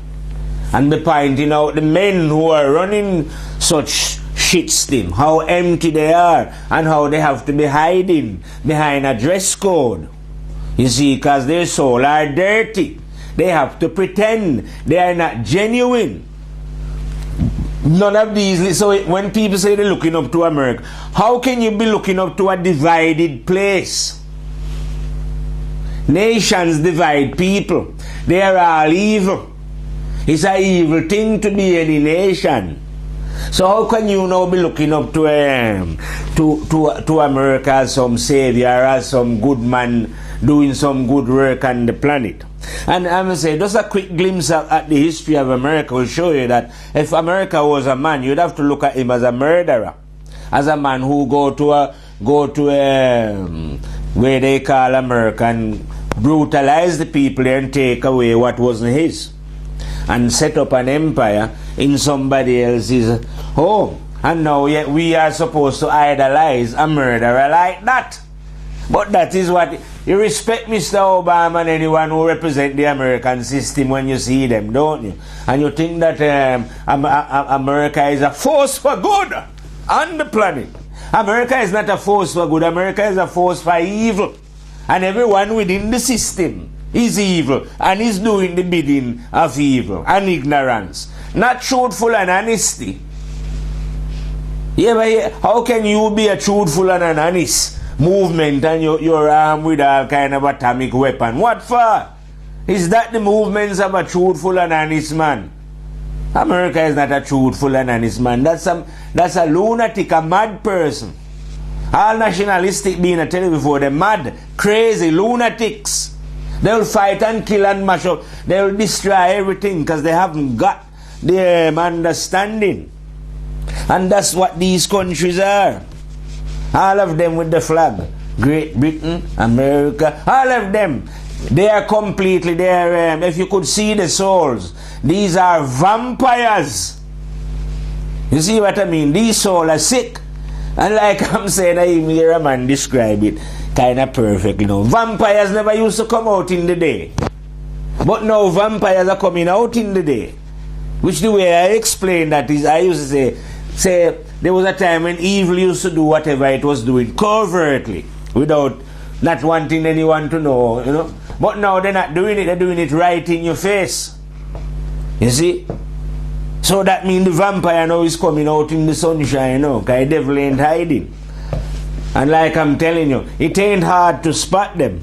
And be pointing out the men who are running such shit thing. How empty they are. And how they have to be hiding behind a dress code. You see, because their soul are dirty. They have to pretend they are not genuine. None of these. So when people say they're looking up to America, how can you be looking up to a divided place? Nations divide people. They are all evil. It's an evil thing to be any nation. So how can you now be looking up to America as some savior, as some good man doing some good work on the planet? And I'm going to say, just a quick glimpse at the history of America will show you that if America was a man, you'd have to look at him as a murderer, as a man who go to where they call America and brutalize the people there and take away what wasn't his, and set up an empire in somebody else's home. And now yet we are supposed to idolize a murderer like that. But that is what you respect, Mr. Obama, and anyone who represent the American system when you see them, don't you? And you think that America is a force for good on the planet. America is not a force for good. America is a force for evil. And everyone within the system is evil and is doing the bidding of evil and ignorance. Not truthful and honesty. Yeah, but how can you be a truthful and an honest movement and you're armed with all kind of atomic weapon? What for? Is that the movements of a truthful and honest man? America is not a truthful and honest man. That's a lunatic, a mad person. All nationalistic being, I tell you before, they're mad, crazy, lunatics. They'll fight and kill and mash up. They'll destroy everything because they haven't got the understanding. And that's what these countries are. All of them with the flag. Great Britain, America, all of them. They are completely there. If you could see the souls, these are vampires. You see what I mean? These souls are sick. And like I'm saying, I even hear a man describe it kind of perfect, you know. Vampires never used to come out in the day. But now vampires are coming out in the day. Which the way I explain that is, I used to say there was a time when evil used to do whatever it was doing covertly, without not wanting anyone to know, you know. But now they're not doing it, they're doing it right in your face. You see? So that means the vampire now is coming out in the sunshine, you know, because the devil ain't hiding. And like I'm telling you, it ain't hard to spot them.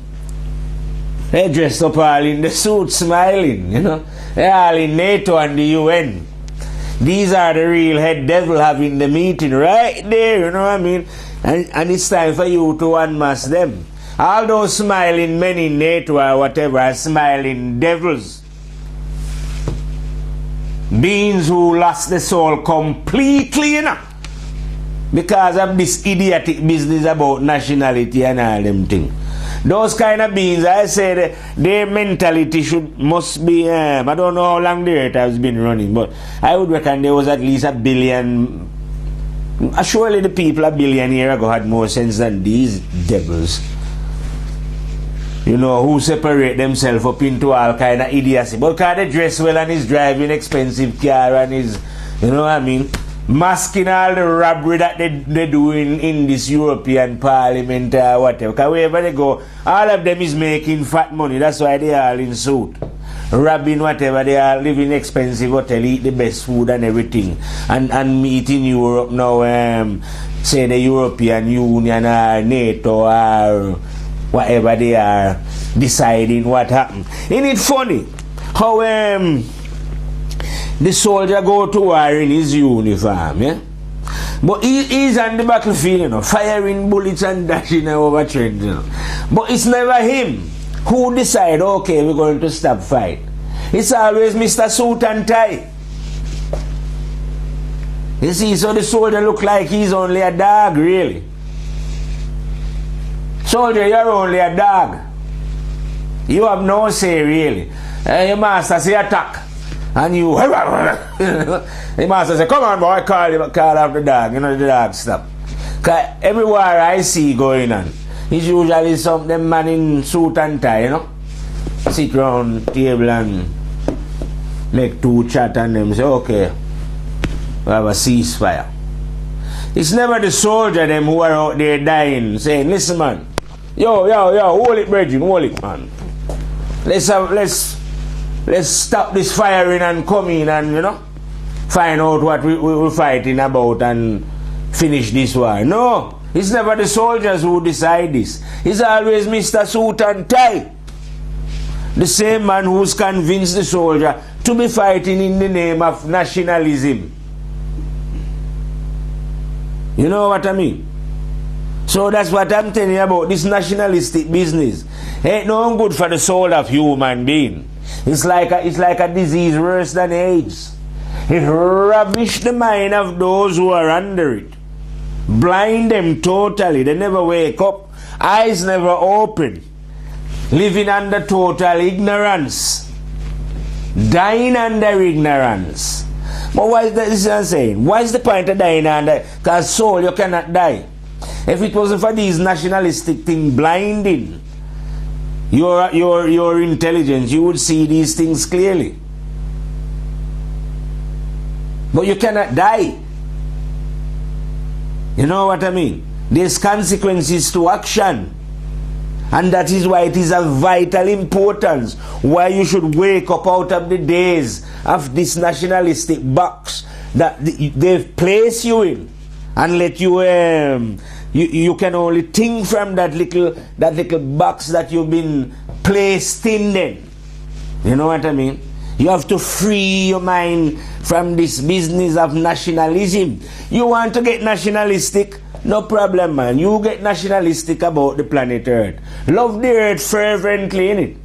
They're dressed up all in the suit, smiling, you know. They're all in NATO and the UN. These are the real head devil having the meeting right there, you know what I mean? And it's time for you to unmask them. All those smiling men in NATO or whatever are smiling devils. Beings who lost the soul completely, you know. because of this idiotic business about nationality and all them things. Those kind of beings, I said, their mentality must be, I don't know how long the earth has been running, but I would reckon there was at least a billion. Surely the people a billion years ago had more sense than these devils. You know, who separate themselves up into all kind of idiocy. But because they dress well and is driving expensive car and is, you know what I mean, masking all the robbery that they do in this European Parliament or whatever. Because wherever they go, all of them is making fat money. That's why they are all in suit. Robbing whatever, they are living expensive hotel, eat the best food and everything. And meet in Europe now, say the European Union or NATO or whatever they are deciding what happened. Isn't it funny how the soldier go to war in his uniform, yeah? But he's on the battlefield, you know, firing bullets and dashing over trenches, you know. But it's never him who decide, okay, we're going to stop fight. It's always Mr. Suit and Tie. You see, so the soldier look like he's only a dog, really. Soldier, you're only a dog. You have no say, really. Your master say attack. And you, the master say, come on boy, call off the dog. You know, the dog stop. Because everywhere I see going on, it's usually some them man in suit and tie, you know. Sit round table and make two chat and them say, okay, we have a ceasefire. It's never the soldier them who are out there dying, saying, listen man, yo, hold it, brethren, hold it, man. Let's stop this firing and come in and, you know, find out what we're fighting about and finish this war. No, it's never the soldiers who decide this. It's always Mr. Suit and Tie. The same man who's convinced the soldier to be fighting in the name of nationalism. You know what I mean? So that's what I'm telling you about this nationalistic business. Ain't no good for the soul of human being. It's like a disease worse than AIDS. It ravishes the mind of those who are under it. Blind them totally. They never wake up. Eyes never open. Living under total ignorance. Dying under ignorance. But why is that? This is what I'm saying. Why is the point of dying under? Because soul, you cannot die. If it wasn't for these nationalistic things blinding your intelligence, you would see these things clearly. But you cannot die. You know what I mean? There's consequences to action. And that is why it is of vital importance why you should wake up out of the days of this nationalistic box that they've placed you in and let you you can only think from that little box that you've been placed in then. You know what I mean? You have to free your mind from this business of nationalism. You want to get nationalistic? No problem, man. You get nationalistic about the planet Earth. Love the Earth fervently, innit?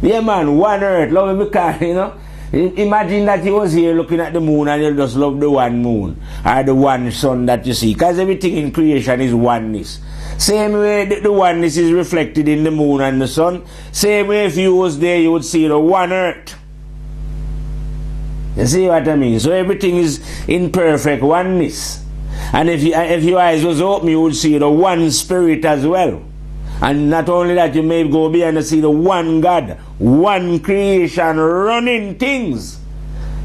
Yeah, man, one Earth. Love it because, you know. Imagine that you was here looking at the moon and you just love the one moon or the one sun that you see. Because everything in creation is oneness. Same way the oneness is reflected in the moon and the sun. Same way if you was there, you would see the one Earth. You see what I mean? So everything is in perfect oneness. And if your eyes was open, you would see the one spirit as well. And not only that, you may go beyond and see the one God, one creation running things.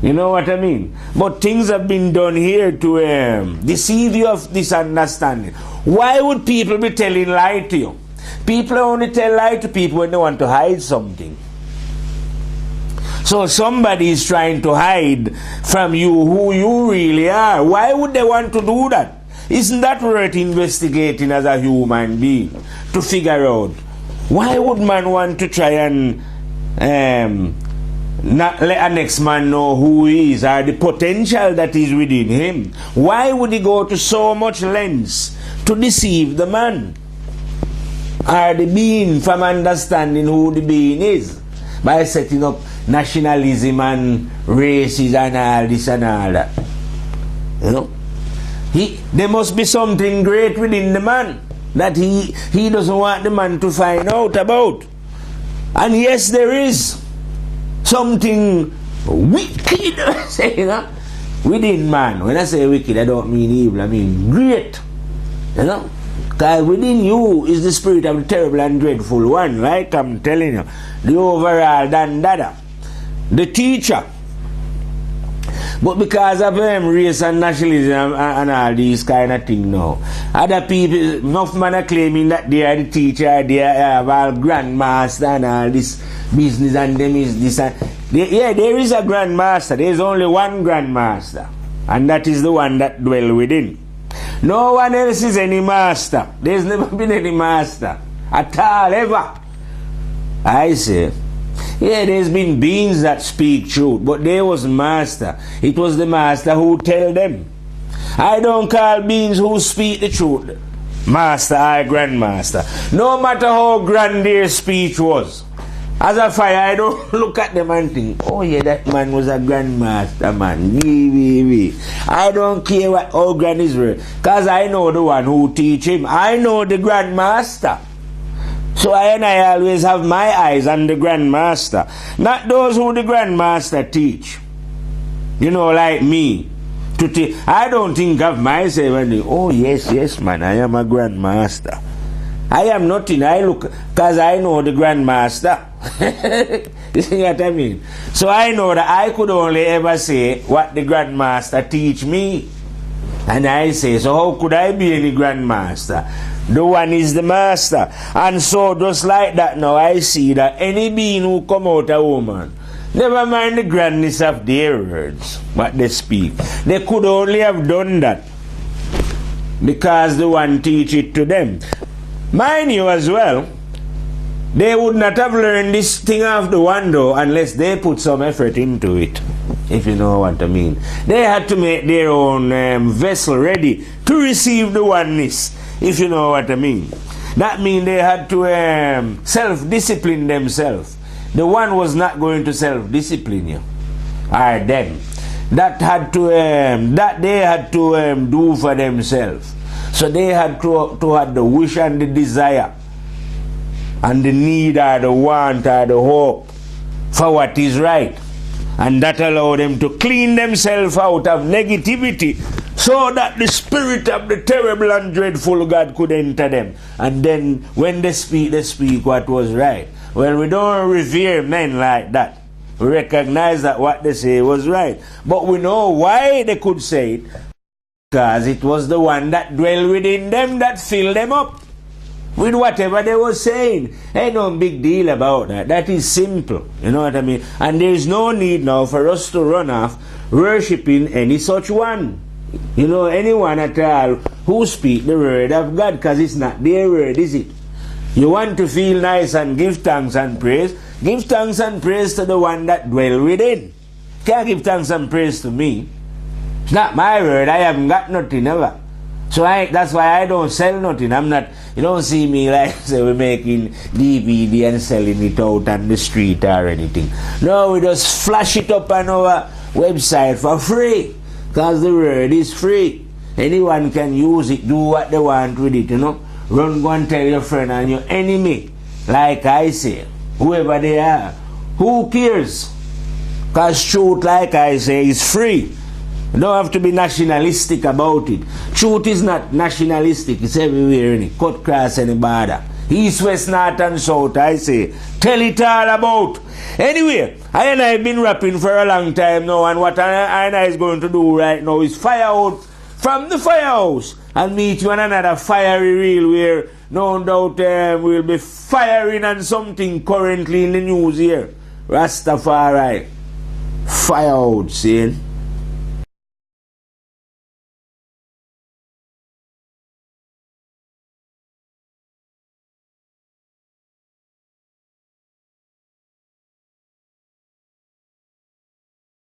You know what I mean? But things have been done here to deceive you of this understanding. Why would people be telling lie to you? People only tell lie to people when they want to hide something. So somebody is trying to hide from you who you really are. Why would they want to do that? Isn't that worth investigating as a human being to figure out? Why would man want to try and not let a next man know who he is or the potential that is within him? Why would he go to so much lengths to deceive the man or the being from understanding who the being is by setting up nationalism and races and all this and all that? You know? There must be something great within the man that he doesn't want the man to find out about. And yes, there is something wicked, you know, within man. When I say wicked, I don't mean evil, I mean great. You know? Because within you is the spirit of the terrible and dreadful one, like I'm telling you. The overall dandada. The teacher. But because of race and nationalism and all these kind of things now, other people, enough men are claiming that they are the teacher, they have all grandmaster and all this business, and them is this. And yeah, there is a grandmaster. There is only one grandmaster, and that is the one that dwells within. No one else is any master. There's never been any master at all, ever. I say. Yeah, there's been beings that speak truth, but there was master. It was the master who tell them. I don't call beings who speak the truth master or grandmaster. No matter how grand their speech was. As a fire, I don't look at them and think, oh yeah, that man was a grandmaster, man. I don't care how grand is, because I know the one who teach him. I know the grandmaster. So I always have my eyes on the grandmaster, not those who the grandmaster teach. You know, like me. I don't think of myself and think, oh yes, man, I am a grandmaster. I am nothing. I look, because I know the grandmaster. You see what I mean? So I know that I could only ever say what the grandmaster teach me. And I say, so how could I be any grandmaster? The one is the master. And so just like that now, I see that any being who come out a woman, never mind the grandness of their words, what they speak, they could only have done that because the one teach it to them. Mind you as well, they would not have learned this thing off the one though unless they put some effort into it, if you know what I mean. They had to make their own vessel ready to receive the oneness, if you know what I mean. That means they had to self-discipline themselves. The one was not going to self-discipline you, or them. That they had to do for themselves. So they had to have the wish and the desire, and the need or the want or the hope for what is right. And that allowed them to clean themselves out of negativity, so that the spirit of the terrible and dreadful God could enter them. And then when they speak what was right. Well, we don't revere men like that. We recognize that what they say was right. But we know why they could say it. Because it was the one that dwelled within them that filled them up with whatever they were saying. Ain't no big deal about that. That is simple. You know what I mean? And there is no need now for us to run off worshipping any such one. You know, anyone at all who speak the word of God, because it's not their word, is it? You want to feel nice and give thanks and praise? Give thanks and praise to the one that dwell within. Can't give thanks and praise to me. It's not my word. I haven't got nothing ever. So that's why I don't sell nothing. I'm not, you don't see me like say we're making DVD and selling it out on the street or anything. No, we just flash it up on our website for free. Because the word is free. Anyone can use it, do what they want with it, you know. Run, go and tell your friend and your enemy. Like I say, whoever they are. Who cares? Because truth, like I say, is free. You don't have to be nationalistic about it. Truth is not nationalistic. It's everywhere, innit? Cut across any border. East, west, north and south, I say. Tell it all about. Anyway, I and I have been rapping for a long time now, and what I and I is going to do right now is fire out from the firehouse and meet you on another fiery reel where no doubt we'll be firing on something currently in the news here. Rastafari. Fire out, see?